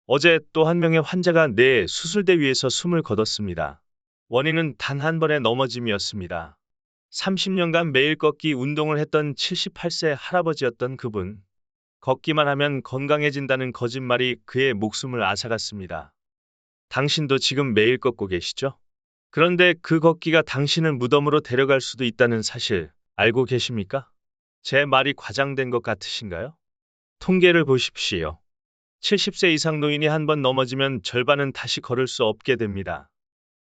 어제 또 한 명의 환자가 내 수술대 위에서 숨을 거뒀습니다. 원인은 단 한 번의 넘어짐이었습니다. 30년간 매일 걷기 운동을 했던 78세 할아버지였던 그분. 걷기만 하면 건강해진다는 거짓말이 그의 목숨을 앗아갔습니다. 당신도 지금 매일 걷고 계시죠? 그런데 그 걷기가 당신을 무덤으로 데려갈 수도 있다는 사실 알고 계십니까? 제 말이 과장된 것 같으신가요? 통계를 보십시오. 70세 이상 노인이 한 번 넘어지면 절반은 다시 걸을 수 없게 됩니다.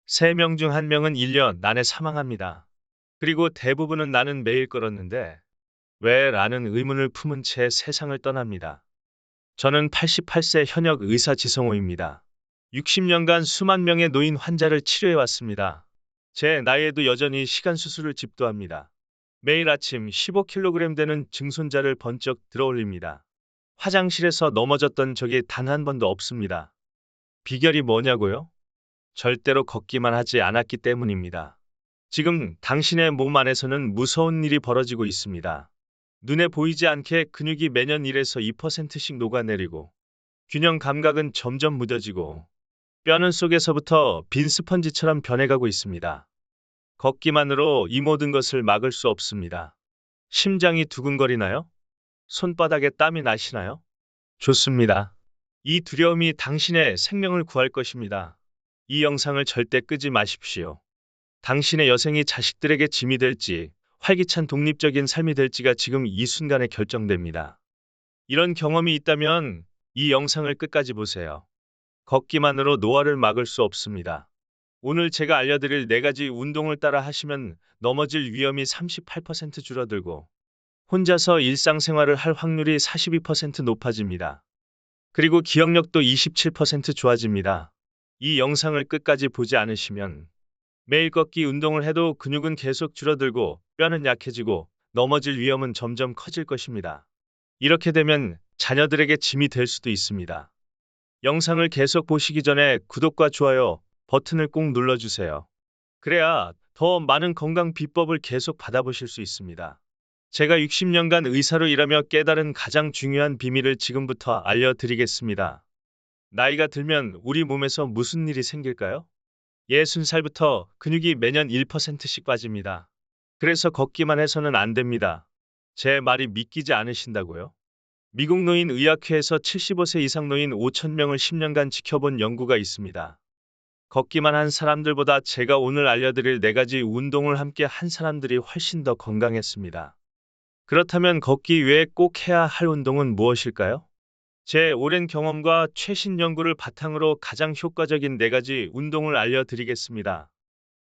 3명 중 1명은 1년 안에 사망합니다. 그리고 대부분은 나는 매일 걸었는데 왜? 라는 의문을 품은 채 세상을 떠납니다. 저는 88세 현역 의사 지성호입니다. 60년간 수만 명의 노인 환자를 치료해왔습니다. 제 나이에도 여전히 시간 수술을 집도합니다. 매일 아침 15kg 되는 증손자를 번쩍 들어올립니다. 화장실에서 넘어졌던 적이 단 한 번도 없습니다. 비결이 뭐냐고요? 절대로 걷기만 하지 않았기 때문입니다. 지금 당신의 몸 안에서는 무서운 일이 벌어지고 있습니다. 눈에 보이지 않게 근육이 매년 1에서 2%씩 녹아내리고 균형 감각은 점점 무뎌지고 뼈는 속에서부터 빈 스펀지처럼 변해가고 있습니다. 걷기만으로 이 모든 것을 막을 수 없습니다. 심장이 두근거리나요? 손바닥에 땀이 나시나요? 좋습니다. 이 두려움이 당신의 생명을 구할 것입니다. 이 영상을 절대 끄지 마십시오. 당신의 여생이 자식들에게 짐이 될지 활기찬 독립적인 삶이 될지가 지금 이 순간에 결정됩니다. 이런 경험이 있다면 이 영상을 끝까지 보세요. 걷기만으로 노화를 막을 수 없습니다. 오늘 제가 알려드릴 4가지 운동을 따라 하시면 넘어질 위험이 38% 줄어들고 혼자서 일상생활을 할 확률이 42% 높아집니다. 그리고 기억력도 27% 좋아집니다. 이 영상을 끝까지 보지 않으시면 매일 걷기 운동을 해도 근육은 계속 줄어들고 뼈는 약해지고 넘어질 위험은 점점 커질 것입니다. 이렇게 되면 자녀들에게 짐이 될 수도 있습니다. 영상을 계속 보시기 전에 구독과 좋아요 버튼을 꼭 눌러주세요. 그래야 더 많은 건강 비법을 계속 받아보실 수 있습니다. 제가 60년간 의사로 일하며 깨달은 가장 중요한 비밀을 지금부터 알려드리겠습니다. 나이가 들면 우리 몸에서 무슨 일이 생길까요? 60살부터 근육이 매년 1%씩 빠집니다. 그래서 걷기만 해서는 안 됩니다. 제 말이 믿기지 않으신다고요? 미국 노인의학회에서 75세 이상 노인 5,000명을 10년간 지켜본 연구가 있습니다. 걷기만 한 사람들보다 제가 오늘 알려드릴 4가지 운동을 함께 한 사람들이 훨씬 더 건강했습니다. 그렇다면 걷기 외에 꼭 해야 할 운동은 무엇일까요? 제 오랜 경험과 최신 연구를 바탕으로 가장 효과적인 4가지 운동을 알려드리겠습니다.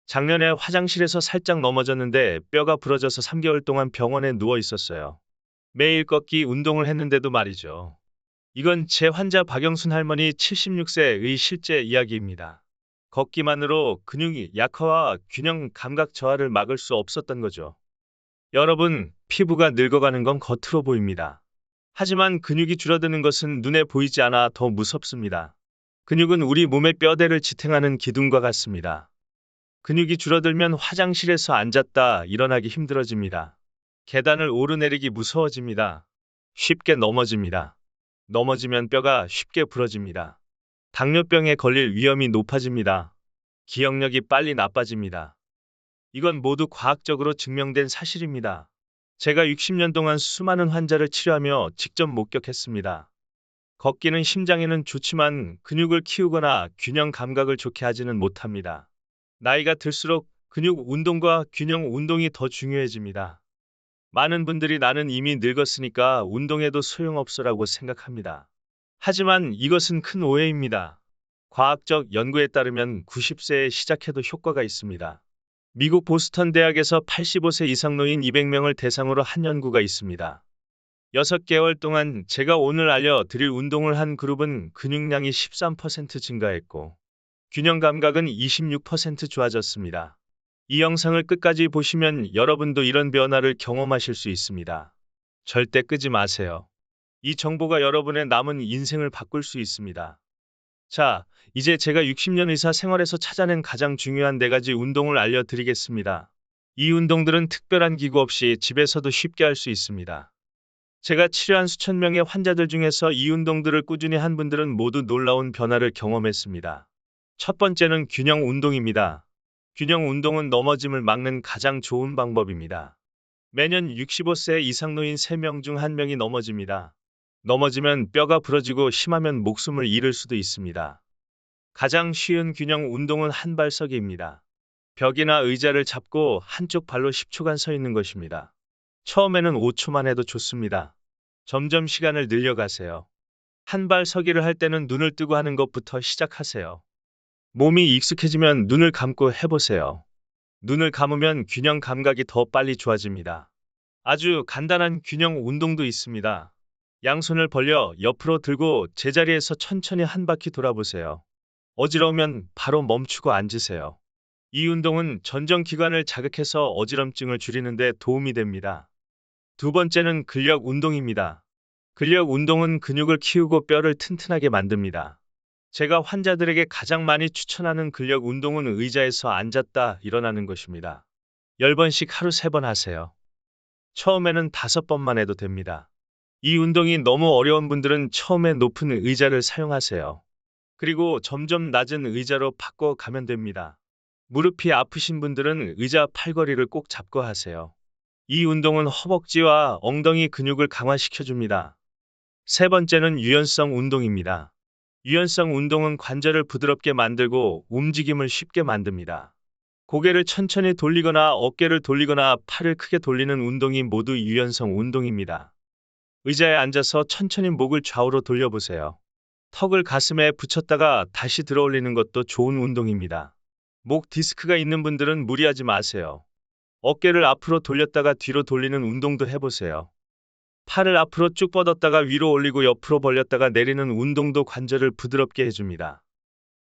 작년에 화장실에서 살짝 넘어졌는데 뼈가 부러져서 3개월 동안 병원에 누워 있었어요. 매일 걷기 운동을 했는데도 말이죠. 이건 제 환자 박영순 할머니 76세의 실제 이야기입니다. 걷기만으로 근육이 약화와 균형 감각 저하를 막을 수 없었던 거죠. 여러분, 피부가 늙어가는 건 겉으로 보입니다. 하지만 근육이 줄어드는 것은 눈에 보이지 않아 더 무섭습니다. 근육은 우리 몸의 뼈대를 지탱하는 기둥과 같습니다. 근육이 줄어들면 화장실에서 앉았다 일어나기 힘들어집니다. 계단을 오르내리기 무서워집니다. 쉽게 넘어집니다. 넘어지면 뼈가 쉽게 부러집니다. 당뇨병에 걸릴 위험이 높아집니다. 기억력이 빨리 나빠집니다. 이건 모두 과학적으로 증명된 사실입니다. 제가 60년 동안 수많은 환자를 치료하며 직접 목격했습니다. 걷기는 심장에는 좋지만 근육을 키우거나 균형 감각을 좋게 하지는 못합니다. 나이가 들수록 근육 운동과 균형 운동이 더 중요해집니다. 많은 분들이 나는 이미 늙었으니까 운동해도 소용없어라고 생각합니다. 하지만 이것은 큰 오해입니다. 과학적 연구에 따르면 90세에 시작해도 효과가 있습니다. 미국 보스턴 대학에서 85세 이상 노인 200명을 대상으로 한 연구가 있습니다. 6개월 동안 제가 오늘 알려드릴 운동을 한 그룹은 근육량이 13% 증가했고 균형 감각은 26% 좋아졌습니다. 이 영상을 끝까지 보시면 여러분도 이런 변화를 경험하실 수 있습니다. 절대 끄지 마세요. 이 정보가 여러분의 남은 인생을 바꿀 수 있습니다. 자, 이제 제가 60년 의사 생활에서 찾아낸 가장 중요한 4가지 운동을 알려드리겠습니다. 이 운동들은 특별한 기구 없이 집에서도 쉽게 할 수 있습니다. 제가 치료한 수천 명의 환자들 중에서 이 운동들을 꾸준히 한 분들은 모두 놀라운 변화를 경험했습니다. 첫 번째는 균형 운동입니다. 균형 운동은 넘어짐을 막는 가장 좋은 방법입니다. 매년 65세 이상 노인 3명 중 1명이 넘어집니다. 넘어지면 뼈가 부러지고 심하면 목숨을 잃을 수도 있습니다. 가장 쉬운 균형 운동은 한발서기입니다. 벽이나 의자를 잡고 한쪽 발로 10초간 서 있는 것입니다. 처음에는 5초만 해도 좋습니다. 점점 시간을 늘려가세요. 한발 서기를 할 때는 눈을 뜨고 하는 것부터 시작하세요. 몸이 익숙해지면 눈을 감고 해보세요. 눈을 감으면 균형 감각이 더 빨리 좋아집니다. 아주 간단한 균형 운동도 있습니다. 양손을 벌려 옆으로 들고 제자리에서 천천히 한 바퀴 돌아보세요. 어지러우면 바로 멈추고 앉으세요. 이 운동은 전정기관을 자극해서 어지럼증을 줄이는 데 도움이 됩니다. 두 번째는 근력 운동입니다. 근력 운동은 근육을 키우고 뼈를 튼튼하게 만듭니다. 제가 환자들에게 가장 많이 추천하는 근력 운동은 의자에서 앉았다 일어나는 것입니다. 10번씩 하루 3번 하세요. 처음에는 5번만 해도 됩니다. 이 운동이 너무 어려운 분들은 처음에 높은 의자를 사용하세요. 그리고 점점 낮은 의자로 바꿔 가면 됩니다. 무릎이 아프신 분들은 의자 팔걸이를 꼭 잡고 하세요. 이 운동은 허벅지와 엉덩이 근육을 강화시켜줍니다. 세 번째는 유연성 운동입니다. 유연성 운동은 관절을 부드럽게 만들고 움직임을 쉽게 만듭니다. 고개를 천천히 돌리거나 어깨를 돌리거나 팔을 크게 돌리는 운동이 모두 유연성 운동입니다. 의자에 앉아서 천천히 목을 좌우로 돌려보세요. 턱을 가슴에 붙였다가 다시 들어올리는 것도 좋은 운동입니다. 목 디스크가 있는 분들은 무리하지 마세요. 어깨를 앞으로 돌렸다가 뒤로 돌리는 운동도 해보세요. 팔을 앞으로 쭉 뻗었다가 위로 올리고 옆으로 벌렸다가 내리는 운동도 관절을 부드럽게 해줍니다.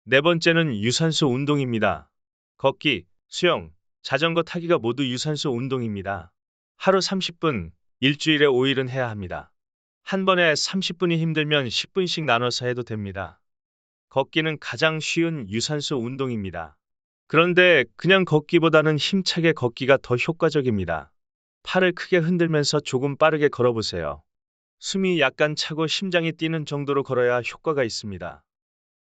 네 번째는 유산소 운동입니다. 걷기, 수영, 자전거 타기가 모두 유산소 운동입니다. 하루 30분, 일주일에 5일은 해야 합니다. 한 번에 30분이 힘들면 10분씩 나눠서 해도 됩니다. 걷기는 가장 쉬운 유산소 운동입니다. 그런데 그냥 걷기보다는 힘차게 걷기가 더 효과적입니다. 팔을 크게 흔들면서 조금 빠르게 걸어보세요. 숨이 약간 차고 심장이 뛰는 정도로 걸어야 효과가 있습니다.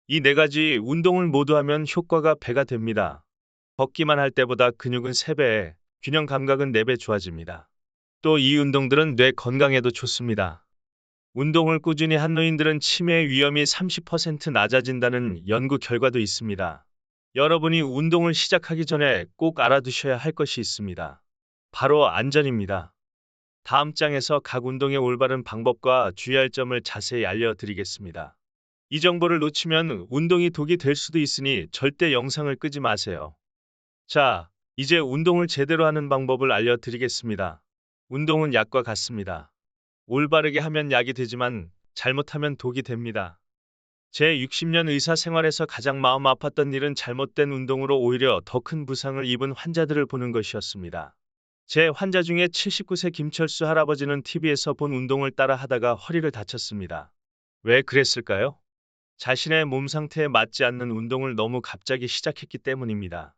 이 네 가지 운동을 모두 하면 효과가 배가 됩니다. 걷기만 할 때보다 근육은 3배, 균형 감각은 4배 좋아집니다. 또 이 운동들은 뇌 건강에도 좋습니다. 운동을 꾸준히 한 노인들은 치매 위험이 30% 낮아진다는 연구 결과도 있습니다. 여러분이 운동을 시작하기 전에 꼭 알아두셔야 할 것이 있습니다. 바로 안전입니다. 다음 장에서 각 운동의 올바른 방법과 주의할 점을 자세히 알려드리겠습니다. 이 정보를 놓치면 운동이 독이 될 수도 있으니 절대 영상을 끄지 마세요. 자, 이제 운동을 제대로 하는 방법을 알려드리겠습니다. 운동은 약과 같습니다. 올바르게 하면 약이 되지만 잘못하면 독이 됩니다. 제 60년 의사 생활에서 가장 마음 아팠던 일은 잘못된 운동으로 오히려 더 큰 부상을 입은 환자들을 보는 것이었습니다. 제 환자 중에 79세 김철수 할아버지는 TV에서 본 운동을 따라 하다가 허리를 다쳤습니다. 왜 그랬을까요? 자신의 몸 상태에 맞지 않는 운동을 너무 갑자기 시작했기 때문입니다.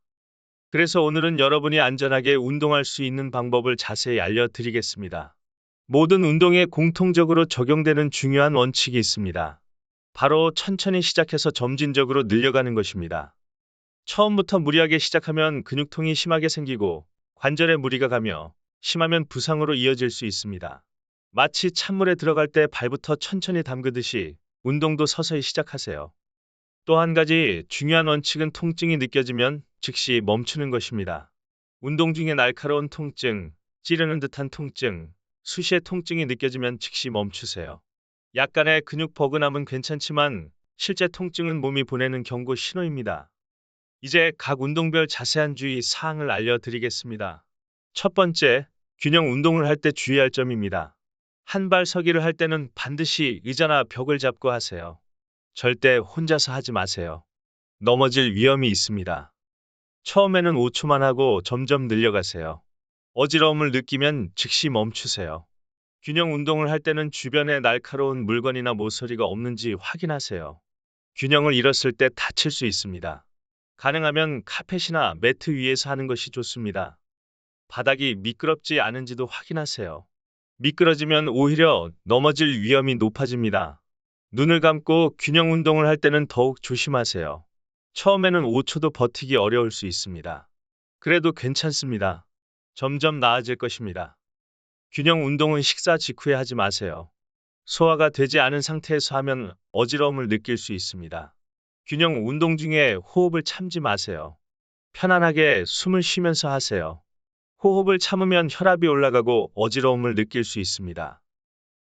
그래서 오늘은 여러분이 안전하게 운동할 수 있는 방법을 자세히 알려드리겠습니다. 모든 운동에 공통적으로 적용되는 중요한 원칙이 있습니다. 바로 천천히 시작해서 점진적으로 늘려가는 것입니다. 처음부터 무리하게 시작하면 근육통이 심하게 생기고 관절에 무리가 가며 심하면 부상으로 이어질 수 있습니다. 마치 찬물에 들어갈 때 발부터 천천히 담그듯이 운동도 서서히 시작하세요. 또 한 가지 중요한 원칙은 통증이 느껴지면 즉시 멈추는 것입니다. 운동 중에 날카로운 통증, 찌르는 듯한 통증, 수시의 통증이 느껴지면 즉시 멈추세요. 약간의 근육 버근함은 괜찮지만 실제 통증은 몸이 보내는 경고 신호입니다. 이제 각 운동별 자세한 주의 사항을 알려드리겠습니다. 첫 번째, 균형 운동을 할 때 주의할 점입니다. 한발 서기를 할 때는 반드시 의자나 벽을 잡고 하세요. 절대 혼자서 하지 마세요. 넘어질 위험이 있습니다. 처음에는 5초만 하고 점점 늘려가세요. 어지러움을 느끼면 즉시 멈추세요. 균형 운동을 할 때는 주변에 날카로운 물건이나 모서리가 없는지 확인하세요. 균형을 잃었을 때 다칠 수 있습니다. 가능하면 카펫이나 매트 위에서 하는 것이 좋습니다. 바닥이 미끄럽지 않은지도 확인하세요. 미끄러지면 오히려 넘어질 위험이 높아집니다. 눈을 감고 균형 운동을 할 때는 더욱 조심하세요. 처음에는 5초도 버티기 어려울 수 있습니다. 그래도 괜찮습니다. 점점 나아질 것입니다. 균형 운동은 식사 직후에 하지 마세요. 소화가 되지 않은 상태에서 하면 어지러움을 느낄 수 있습니다. 균형 운동 중에 호흡을 참지 마세요. 편안하게 숨을 쉬면서 하세요. 호흡을 참으면 혈압이 올라가고 어지러움을 느낄 수 있습니다.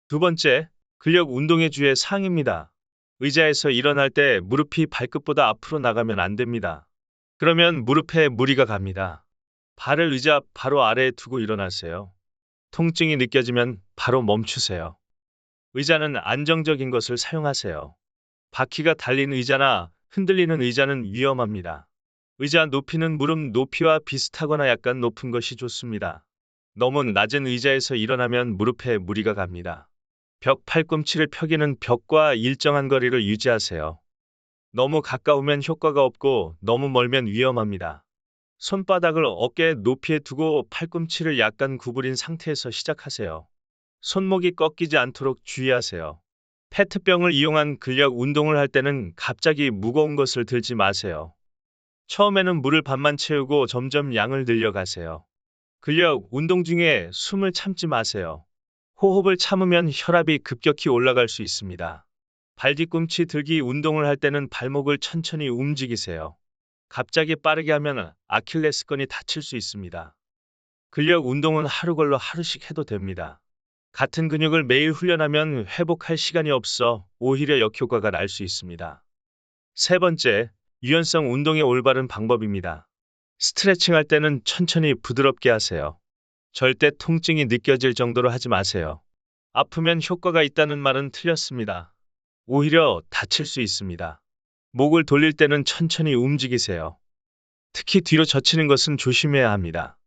두 번째, 근력 운동의 주의 사항입니다. 의자에서 일어날 때 무릎이 발끝보다 앞으로 나가면 안 됩니다. 그러면 무릎에 무리가 갑니다. 발을 의자 바로 아래에 두고 일어나세요. 통증이 느껴지면 바로 멈추세요. 의자는 안정적인 것을 사용하세요. 바퀴가 달린 의자나 흔들리는 의자는 위험합니다. 의자 높이는 무릎 높이와 비슷하거나 약간 높은 것이 좋습니다. 너무 낮은 의자에서 일어나면 무릎에 무리가 갑니다. 벽 팔꿈치를 펴기는 벽과 일정한 거리를 유지하세요. 너무 가까우면 효과가 없고 너무 멀면 위험합니다. 손바닥을 어깨 높이에 두고 팔꿈치를 약간 구부린 상태에서 시작하세요. 손목이 꺾이지 않도록 주의하세요. 페트병을 이용한 근력 운동을 할 때는 갑자기 무거운 것을 들지 마세요. 처음에는 물을 반만 채우고 점점 양을 늘려가세요. 근력 운동 중에 숨을 참지 마세요. 호흡을 참으면 혈압이 급격히 올라갈 수 있습니다. 발 뒤꿈치 들기 운동을 할 때는 발목을 천천히 움직이세요. 갑자기 빠르게 하면 아킬레스건이 다칠 수 있습니다. 근력 운동은 하루 걸러 하루씩 해도 됩니다. 같은 근육을 매일 훈련하면 회복할 시간이 없어 오히려 역효과가 날 수 있습니다. 세 번째, 유연성 운동의 올바른 방법입니다. 스트레칭 할 때는 천천히 부드럽게 하세요. 절대 통증이 느껴질 정도로 하지 마세요. 아프면 효과가 있다는 말은 틀렸습니다. 오히려 다칠 수 있습니다. 목을 돌릴 때는 천천히 움직이세요. 특히 뒤로 젖히는 것은 조심해야 합니다.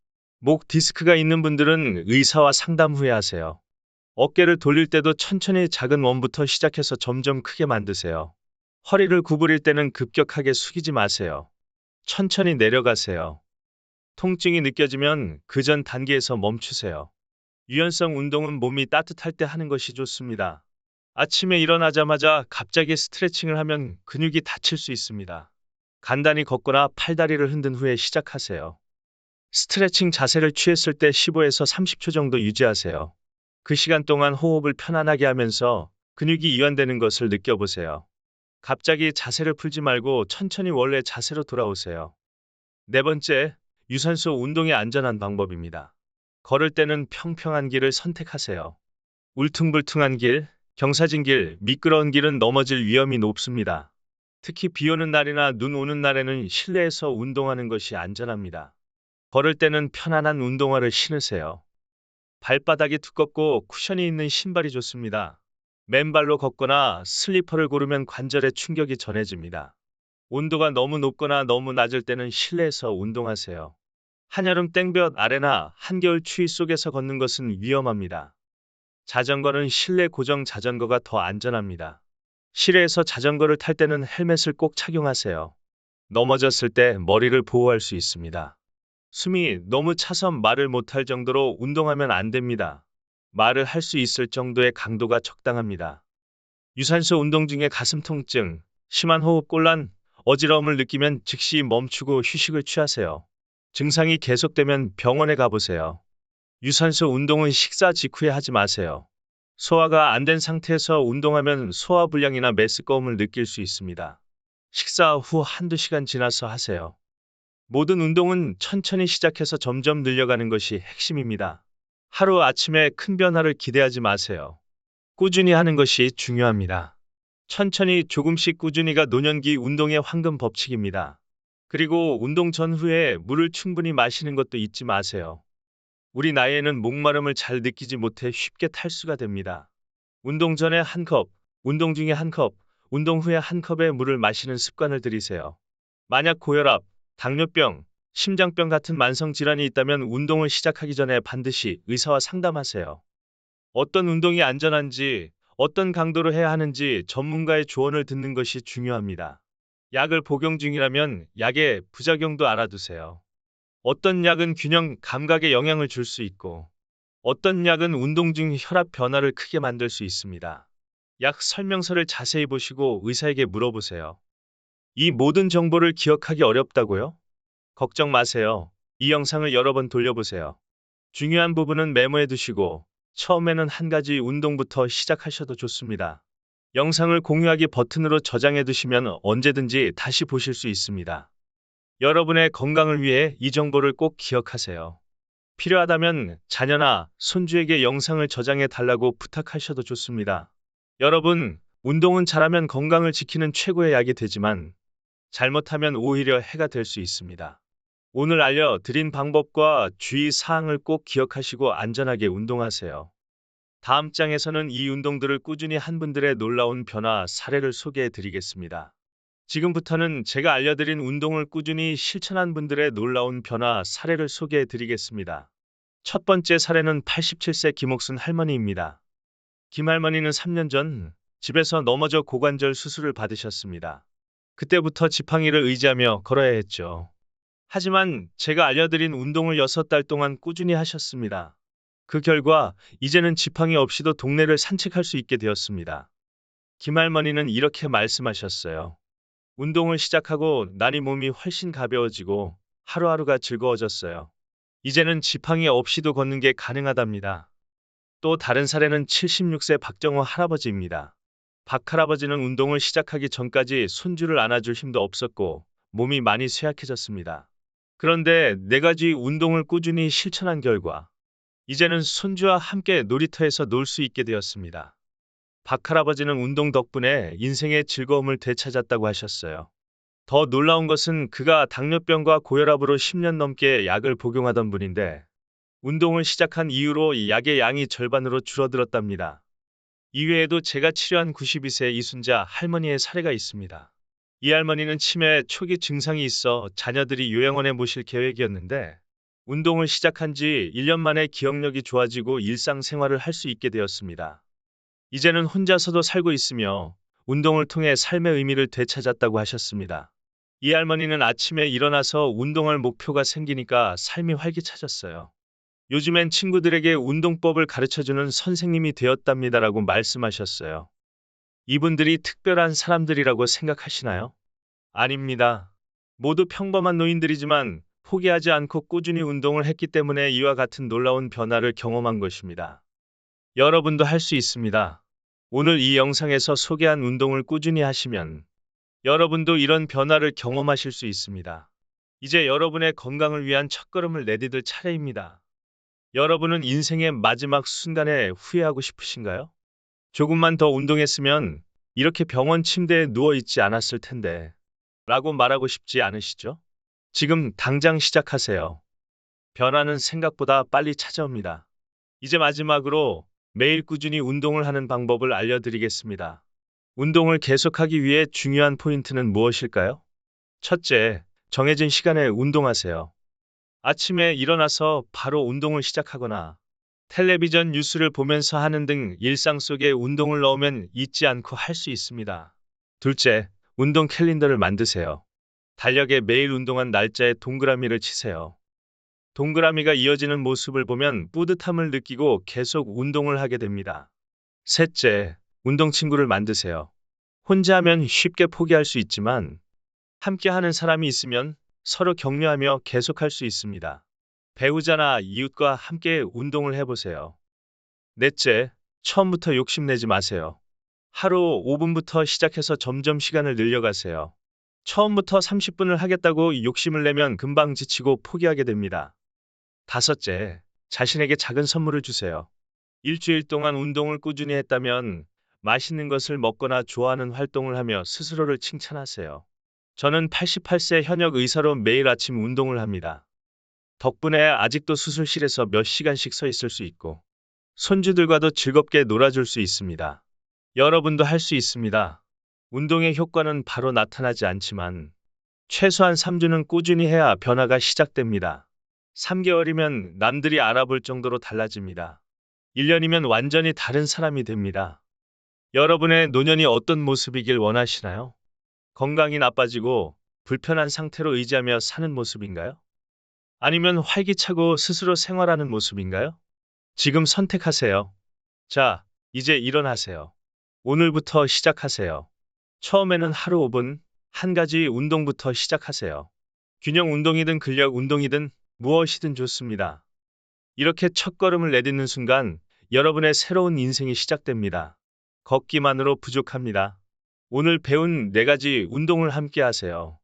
목 디스크가 있는 분들은 의사와 상담 후에 하세요. 어깨를 돌릴 때도 천천히 작은 원부터 시작해서 점점 크게 만드세요. 허리를 구부릴 때는 급격하게 숙이지 마세요. 천천히 내려가세요. 통증이 느껴지면 그 전 단계에서 멈추세요. 유연성 운동은 몸이 따뜻할 때 하는 것이 좋습니다. 아침에 일어나자마자 갑자기 스트레칭을 하면 근육이 다칠 수 있습니다. 간단히 걷거나 팔다리를 흔든 후에 시작하세요. 스트레칭 자세를 취했을 때 15에서 30초 정도 유지하세요. 그 시간 동안 호흡을 편안하게 하면서 근육이 이완되는 것을 느껴보세요. 갑자기 자세를 풀지 말고 천천히 원래 자세로 돌아오세요. 네 번째, 유산소 운동의 안전한 방법입니다. 걸을 때는 평평한 길을 선택하세요. 울퉁불퉁한 길, 경사진 길, 미끄러운 길은 넘어질 위험이 높습니다. 특히 비 오는 날이나 눈 오는 날에는 실내에서 운동하는 것이 안전합니다. 걸을 때는 편안한 운동화를 신으세요. 발바닥이 두껍고 쿠션이 있는 신발이 좋습니다. 맨발로 걷거나 슬리퍼를 고르면 관절에 충격이 전해집니다. 온도가 너무 높거나 너무 낮을 때는 실내에서 운동하세요. 한여름 땡볕 아래나 한겨울 추위 속에서 걷는 것은 위험합니다. 자전거는 실내 고정 자전거가 더 안전합니다. 실외에서 자전거를 탈 때는 헬멧을 꼭 착용하세요. 넘어졌을 때 머리를 보호할 수 있습니다. 숨이 너무 차서 말을 못할 정도로 운동하면 안 됩니다. 말을 할 수 있을 정도의 강도가 적당합니다. 유산소 운동 중에 가슴 통증, 심한 호흡곤란, 어지러움을 느끼면 즉시 멈추고 휴식을 취하세요. 증상이 계속되면 병원에 가보세요. 유산소 운동은 식사 직후에 하지 마세요. 소화가 안 된 상태에서 운동하면 소화불량이나 메스꺼움을 느낄 수 있습니다. 식사 후 한두 시간 지나서 하세요. 모든 운동은 천천히 시작해서 점점 늘려가는 것이 핵심입니다. 하루 아침에 큰 변화를 기대하지 마세요. 꾸준히 하는 것이 중요합니다. 천천히 조금씩 꾸준히가 노년기 운동의 황금 법칙입니다. 그리고 운동 전후에 물을 충분히 마시는 것도 잊지 마세요. 우리 나이에는 목마름을 잘 느끼지 못해 쉽게 탈수가 됩니다. 운동 전에 한 컵, 운동 중에 한 컵, 운동 후에 한 컵의 물을 마시는 습관을 들이세요. 만약 고혈압, 당뇨병, 심장병 같은 만성 질환이 있다면 운동을 시작하기 전에 반드시 의사와 상담하세요. 어떤 운동이 안전한지, 어떤 강도로 해야 하는지 전문가의 조언을 듣는 것이 중요합니다. 약을 복용 중이라면 약의 부작용도 알아두세요. 어떤 약은 균형 감각에 영향을 줄 수 있고, 어떤 약은 운동 중 혈압 변화를 크게 만들 수 있습니다. 약 설명서를 자세히 보시고 의사에게 물어보세요. 이 모든 정보를 기억하기 어렵다고요? 걱정 마세요. 이 영상을 여러 번 돌려보세요. 중요한 부분은 메모해 두시고 처음에는 한 가지 운동부터 시작하셔도 좋습니다. 영상을 공유하기 버튼으로 저장해 두시면 언제든지 다시 보실 수 있습니다. 여러분의 건강을 위해 이 정보를 꼭 기억하세요. 필요하다면 자녀나 손주에게 영상을 저장해 달라고 부탁하셔도 좋습니다. 여러분, 운동은 잘하면 건강을 지키는 최고의 약이 되지만 잘못하면 오히려 해가 될 수 있습니다. 오늘 알려드린 방법과 주의 사항을 꼭 기억하시고 안전하게 운동하세요. 다음 장에서는 이 운동들을 꾸준히 한 분들의 놀라운 변화 사례를 소개해 드리겠습니다. 지금부터는 제가 알려드린 운동을 꾸준히 실천한 분들의 놀라운 변화 사례를 소개해 드리겠습니다. 첫 번째 사례는 87세 김옥순 할머니입니다. 김 할머니는 3년 전 집에서 넘어져 고관절 수술을 받으셨습니다. 그때부터 지팡이를 의지하며 걸어야 했죠. 하지만 제가 알려드린 운동을 6달 동안 꾸준히 하셨습니다. 그 결과 이제는 지팡이 없이도 동네를 산책할 수 있게 되었습니다. 김 할머니는 이렇게 말씀하셨어요. 운동을 시작하고 나니 몸이 훨씬 가벼워지고 하루하루가 즐거워졌어요. 이제는 지팡이 없이도 걷는 게 가능하답니다. 또 다른 사례는 76세 박정호 할아버지입니다. 박 할아버지는 운동을 시작하기 전까지 손주를 안아줄 힘도 없었고 몸이 많이 쇠약해졌습니다. 그런데 4가지 운동을 꾸준히 실천한 결과 이제는 손주와 함께 놀이터에서 놀 수 있게 되었습니다. 박 할아버지는 운동 덕분에 인생의 즐거움을 되찾았다고 하셨어요. 더 놀라운 것은 그가 당뇨병과 고혈압으로 10년 넘게 약을 복용하던 분인데 운동을 시작한 이후로 이 약의 양이 절반으로 줄어들었답니다. 이외에도 제가 치료한 92세 이순자 할머니의 사례가 있습니다. 이 할머니는 치매 초기 증상이 있어 자녀들이 요양원에 모실 계획이었는데 운동을 시작한 지 1년 만에 기억력이 좋아지고 일상생활을 할 수 있게 되었습니다. 이제는 혼자서도 살고 있으며 운동을 통해 삶의 의미를 되찾았다고 하셨습니다. 이 할머니는 아침에 일어나서 운동할 목표가 생기니까 삶이 활기차졌어요. 요즘엔 친구들에게 운동법을 가르쳐주는 선생님이 되었답니다라고 말씀하셨어요. 이분들이 특별한 사람들이라고 생각하시나요? 아닙니다. 모두 평범한 노인들이지만 포기하지 않고 꾸준히 운동을 했기 때문에 이와 같은 놀라운 변화를 경험한 것입니다. 여러분도 할 수 있습니다. 오늘 이 영상에서 소개한 운동을 꾸준히 하시면 여러분도 이런 변화를 경험하실 수 있습니다. 이제 여러분의 건강을 위한 첫걸음을 내디딜 차례입니다. 여러분은 인생의 마지막 순간에 후회하고 싶으신가요? 조금만 더 운동했으면 이렇게 병원 침대에 누워있지 않았을 텐데 라고 말하고 싶지 않으시죠? 지금 당장 시작하세요. 변화는 생각보다 빨리 찾아옵니다. 이제 마지막으로 매일 꾸준히 운동을 하는 방법을 알려드리겠습니다. 운동을 계속하기 위해 중요한 포인트는 무엇일까요? 첫째, 정해진 시간에 운동하세요. 아침에 일어나서 바로 운동을 시작하거나 텔레비전 뉴스를 보면서 하는 등 일상 속에 운동을 넣으면 잊지 않고 할 수 있습니다. 둘째, 운동 캘린더를 만드세요. 달력에 매일 운동한 날짜에 동그라미를 치세요. 동그라미가 이어지는 모습을 보면 뿌듯함을 느끼고 계속 운동을 하게 됩니다. 셋째, 운동 친구를 만드세요. 혼자 하면 쉽게 포기할 수 있지만 함께 하는 사람이 있으면 서로 격려하며 계속할 수 있습니다. 배우자나 이웃과 함께 운동을 해보세요. 넷째, 처음부터 욕심내지 마세요. 하루 5분부터 시작해서 점점 시간을 늘려가세요. 처음부터 30분을 하겠다고 욕심을 내면 금방 지치고 포기하게 됩니다. 다섯째, 자신에게 작은 선물을 주세요. 일주일 동안 운동을 꾸준히 했다면 맛있는 것을 먹거나 좋아하는 활동을 하며 스스로를 칭찬하세요. 저는 88세 현역 의사로 매일 아침 운동을 합니다. 덕분에 아직도 수술실에서 몇 시간씩 서 있을 수 있고 손주들과도 즐겁게 놀아줄 수 있습니다. 여러분도 할 수 있습니다. 운동의 효과는 바로 나타나지 않지만 최소한 3주는 꾸준히 해야 변화가 시작됩니다. 3개월이면 남들이 알아볼 정도로 달라집니다. 1년이면 완전히 다른 사람이 됩니다. 여러분의 노년이 어떤 모습이길 원하시나요? 건강이 나빠지고 불편한 상태로 의지하며 사는 모습인가요? 아니면 활기차고 스스로 생활하는 모습인가요? 지금 선택하세요. 자, 이제 일어나세요. 오늘부터 시작하세요. 처음에는 하루 5분, 한 가지 운동부터 시작하세요. 균형 운동이든 근력 운동이든 무엇이든 좋습니다. 이렇게 첫걸음을 내딛는 순간 여러분의 새로운 인생이 시작됩니다. 걷기만으로 부족합니다. 오늘 배운 네 가지 운동을 함께 하세요.